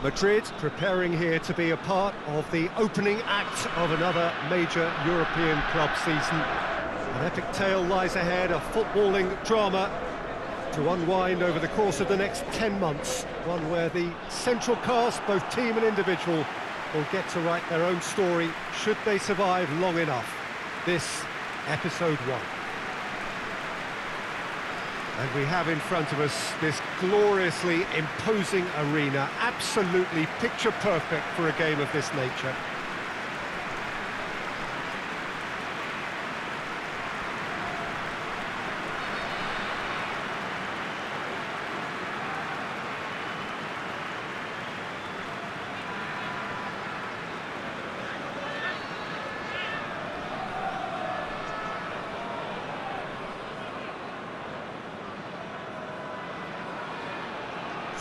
Madrid preparing here to be a part of the opening act of another major European club season. An epic tale lies ahead, a footballing drama to unwind over the course of the next 10 months. One where the central cast, both team and individual, will get to write their own story should they survive long enough. This, episode 1. And we have in front of us this gloriously imposing arena, absolutely picture perfect for a game of this nature.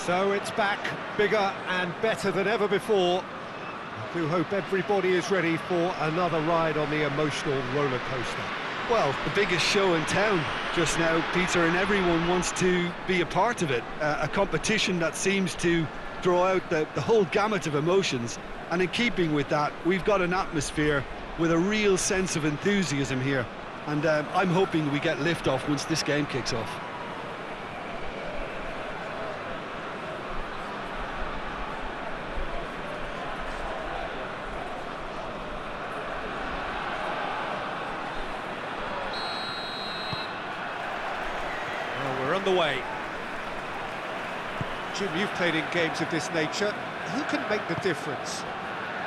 So it's back, bigger and better than ever before. I do hope everybody is ready for another ride on the emotional roller coaster. Well, the biggest show in town just now, Peter, and everyone wants to be a part of it. A competition that seems to draw out the whole gamut of emotions. And in keeping with that, we've got an atmosphere with a real sense of enthusiasm here. And I'm hoping we get lift-off once this game kicks off. The way. Jim, you've played in games of this nature. Who can make the difference?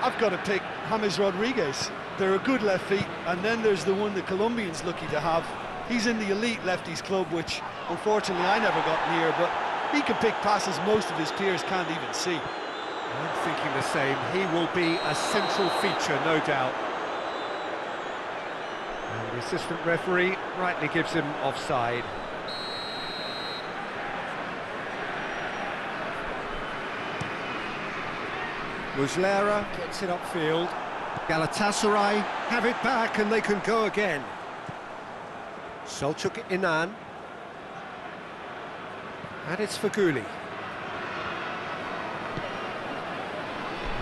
I've got to pick James Rodriguez. They're a good left feet, and then there's the one the Colombian's lucky to have. He's in the elite lefties club, which unfortunately I never got near, but he can pick passes most of his peers can't even see. I'm thinking the same. He will be a central feature, no doubt. And the assistant referee rightly gives him offside. Muslera gets it upfield. Galatasaray have it back and they can go again. Selçuk Inan. And it's Faguli.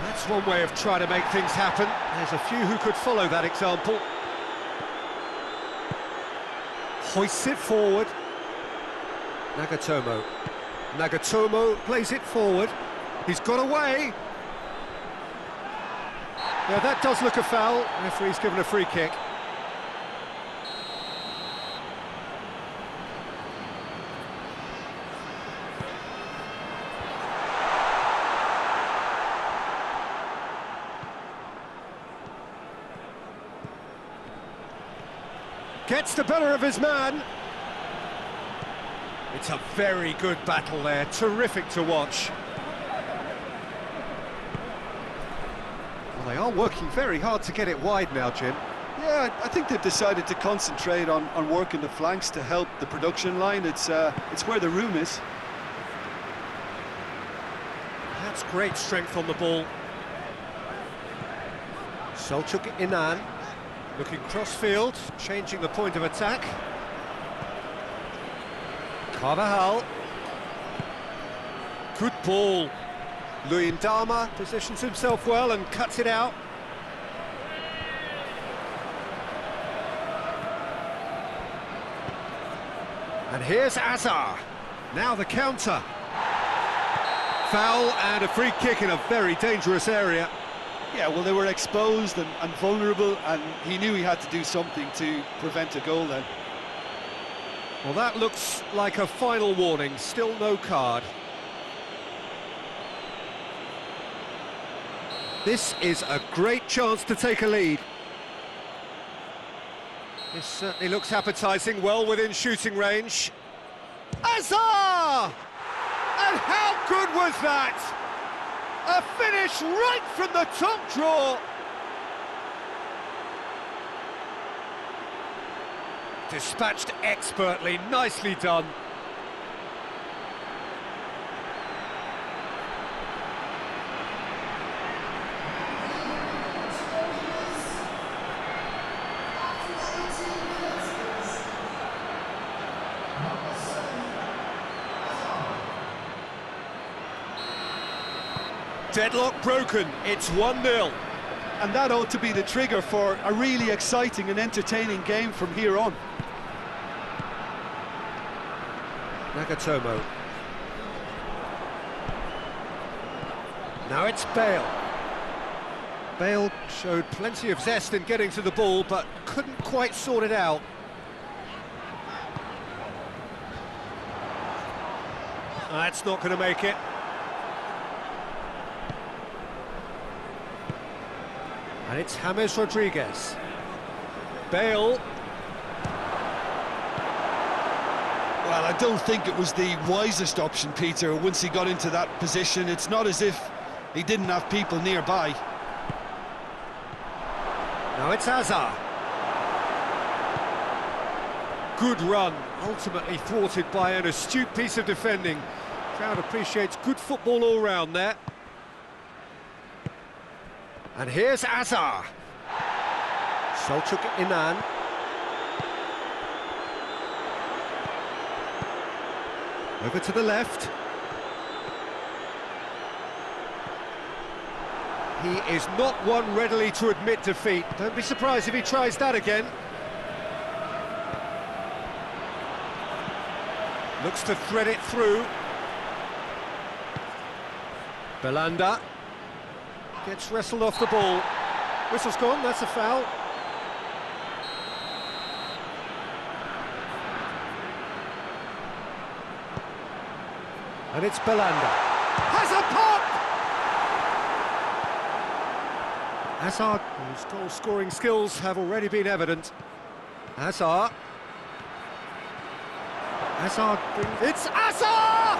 That's one way of trying to make things happen. There's a few who could follow that example. Hoists it forward. Nagatomo. Nagatomo plays it forward. He's got away. Yeah, that does look a foul. Referee's given a free kick. Gets the better of his man. It's a very good battle there. Terrific to watch. They are working very hard to get it wide now, Jim. Yeah, I think they've decided to concentrate on working the flanks to help the production line. It's where the room is. That's great strength on the ball. Selçuk Inan looking cross-field, changing the point of attack. Carvajal. Good ball. Luyendama positions himself well and cuts it out. And here's Azar. Now the counter. Foul and a free kick in a very dangerous area. Yeah, well, they were exposed and vulnerable, and he knew he had to do something to prevent a goal then. Well, that looks like a final warning. Still no card. This is a great chance to take a lead. This certainly looks appetising, well within shooting range. Azar! And how good was that? A finish right from the top draw. Dispatched expertly, nicely done. Deadlock broken, it's 1-0. And that ought to be the trigger for a really exciting and entertaining game from here on. Nagatomo. Now it's Bale. Bale showed plenty of zest in getting to the ball, but couldn't quite sort it out. That's not going to make it. And it's James Rodriguez. Bale. Well, I don't think it was the wisest option, Peter, once he got into that position. It's not as if he didn't have people nearby. Now it's Hazard. Good run, ultimately thwarted by an astute piece of defending. Crowd appreciates good football all round there. And here's Hazard. Selçuk Inan. Over to the left. He is not one readily to admit defeat. Don't be surprised if he tries that again. Looks to thread it through. Belanda gets wrestled off the ball. Whistle's gone, that's a foul. And it's Belanda. Has a pop! Hazard, whose goal-scoring skills have already been evident. Hazard. Hazard brings... It's Hazard!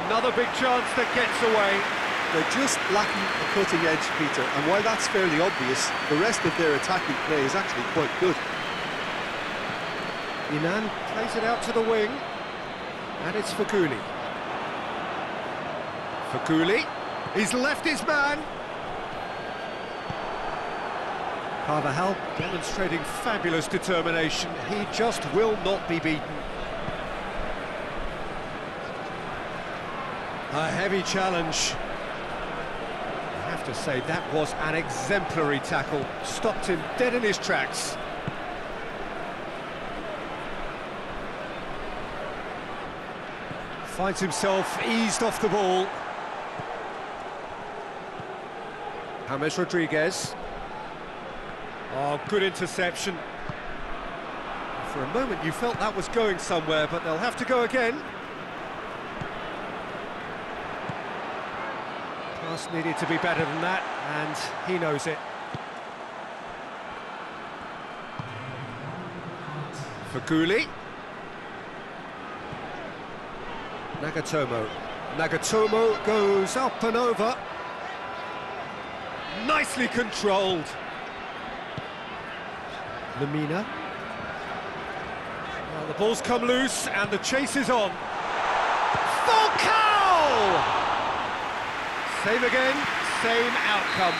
Another big chance that gets away. They're just lacking a cutting edge, Peter, and while that's fairly obvious, the rest of their attacking play is actually quite good. Inan plays it out to the wing, and it's Fakuli. Fakuli, he's left his man. Carvajal demonstrating fabulous determination. He just will not be beaten. A heavy challenge. I have to say, that was an exemplary tackle. Stopped him dead in his tracks. Finds himself eased off the ball. James Rodriguez. Oh, good interception. For a moment you felt that was going somewhere, but they'll have to go again. Pass needed to be better than that, and he knows it. Fakuli. Nagatomo. Nagatomo goes up and over. Nicely controlled. Lamina. Well, the ball's come loose and the chase is on. Falcao! Same again, same outcome.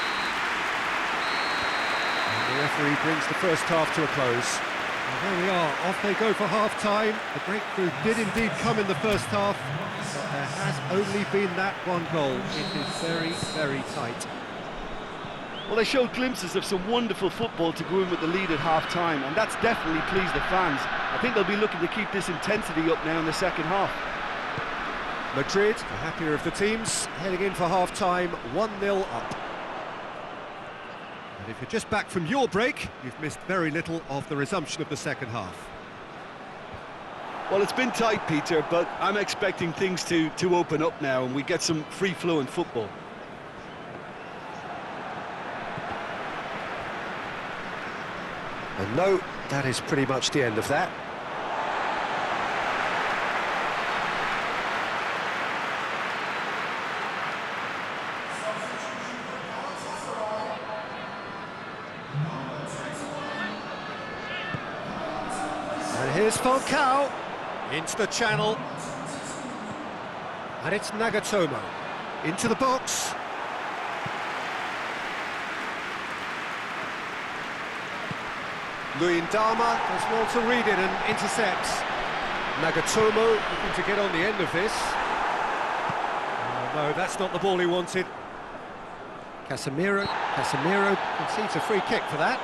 And the referee brings the first half to a close. And there we are, off they go for half-time. The breakthrough did indeed come in the first half, but there has only been that one goal. It is very, very tight. Well, they showed glimpses of some wonderful football to go in with the lead at half-time, and that's definitely pleased the fans. I think they'll be looking to keep this intensity up now in the second half. Madrid, the happier of the teams, heading in for half-time, 1-0 up. And if you're just back from your break, you've missed very little of the resumption of the second half. Well, it's been tight, Peter, but I'm expecting things to open up now and we get some free-flowing football. And no, that is pretty much the end of that. And here's Falcao into the channel. And it's Nagatomo into the box. Luyendama does well to read it and intercepts. Nagatomo looking to get on the end of this. No, that's not the ball he wanted. Casemiro concedes a free kick for that.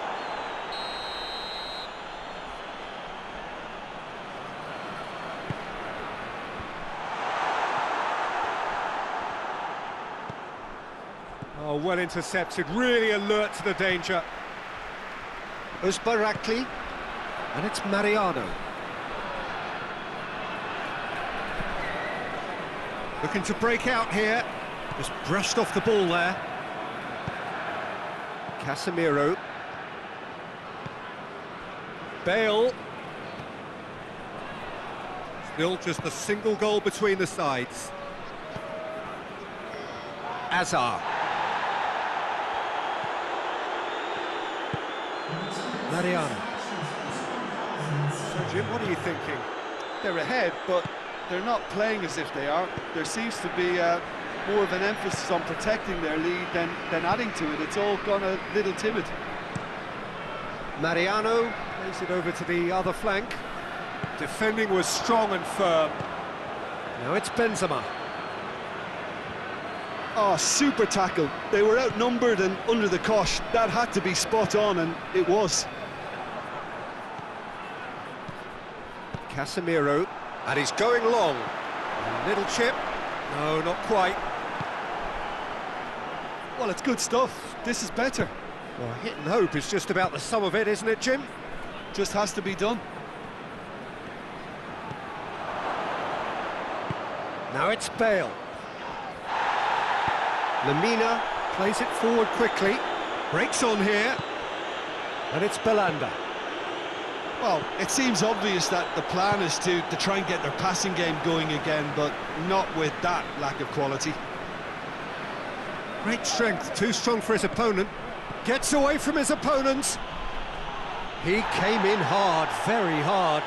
Oh, well intercepted, really alert to the danger. Uzbarakli, and it's Mariano. Looking to break out here, just brushed off the ball there. Casemiro. Bale. Still just a single goal between the sides. Azar. Mariano. So Jim, what are you thinking? They're ahead, but they're not playing as if they are. There seems to be more of an emphasis on protecting their lead than adding to it. It's all gone a little timid. Mariano plays it over to the other flank. Defending was strong and firm. Now it's Benzema. Oh, super tackle. They were outnumbered and under the cosh. That had to be spot on, and it was. Casemiro, and he's going long. A little chip. No, not quite. Well, it's good stuff. This is better. Well, hit and hope is just about the sum of it, isn't it, Jim? Just has to be done. Now it's Bale. Lamina plays it forward quickly. Breaks on here. And it's Belanda. Well, it seems obvious that the plan is to try and get their passing game going again, but not with that lack of quality. Great strength, too strong for his opponent. Gets away from his opponents. He came in hard, very hard.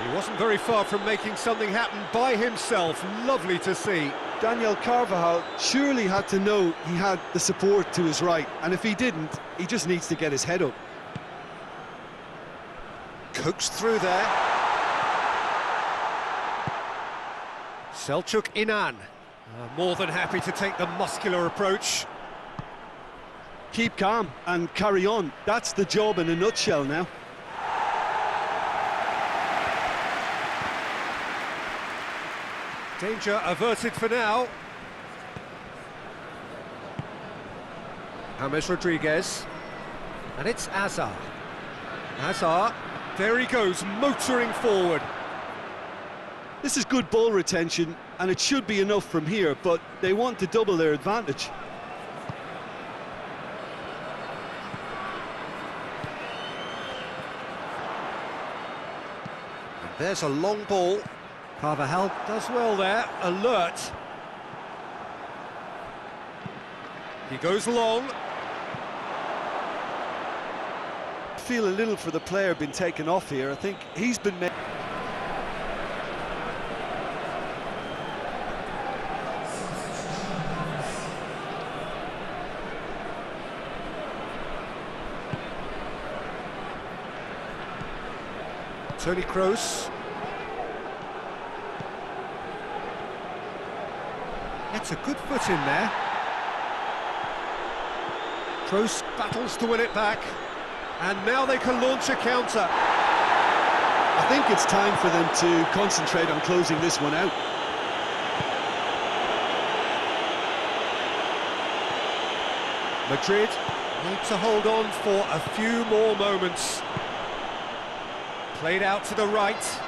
He wasn't very far from making something happen by himself. Lovely to see. Daniel Carvajal surely had to know he had the support to his right, and if he didn't, he just needs to get his head up. Coaxed through there. Selçuk Inan. More than happy to take the muscular approach. Keep calm and carry on. That's the job in a nutshell now. Danger averted for now. James Rodriguez. And it's Azar. Azar, there he goes, motoring forward. This is good ball retention, and it should be enough from here, but they want to double their advantage. And there's a long ball. Carvajal does well there, alert. He goes long. I feel a little for the player being taken off here. I think he's been made. Toni Kroos. Gets a good foot in there. Kroos battles to win it back. And now they can launch a counter. I think it's time for them to concentrate on closing this one out. Madrid need to hold on for a few more moments. Played out to the right.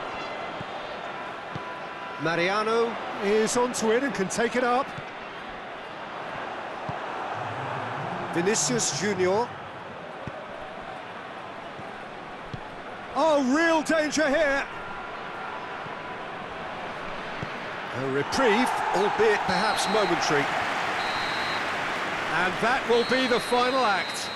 Mariano is onto it and can take it up. Vinicius Junior. Oh, real danger here. A reprieve, albeit perhaps momentary. And that will be the final act.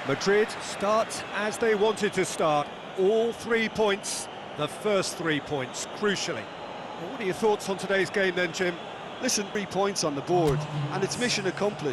Madrid start as they wanted to start. All 3 points, the first 3 points, crucially. Well, what are your thoughts on today's game then, Jim? Listen, 3 points on the board, and it's mission accomplished.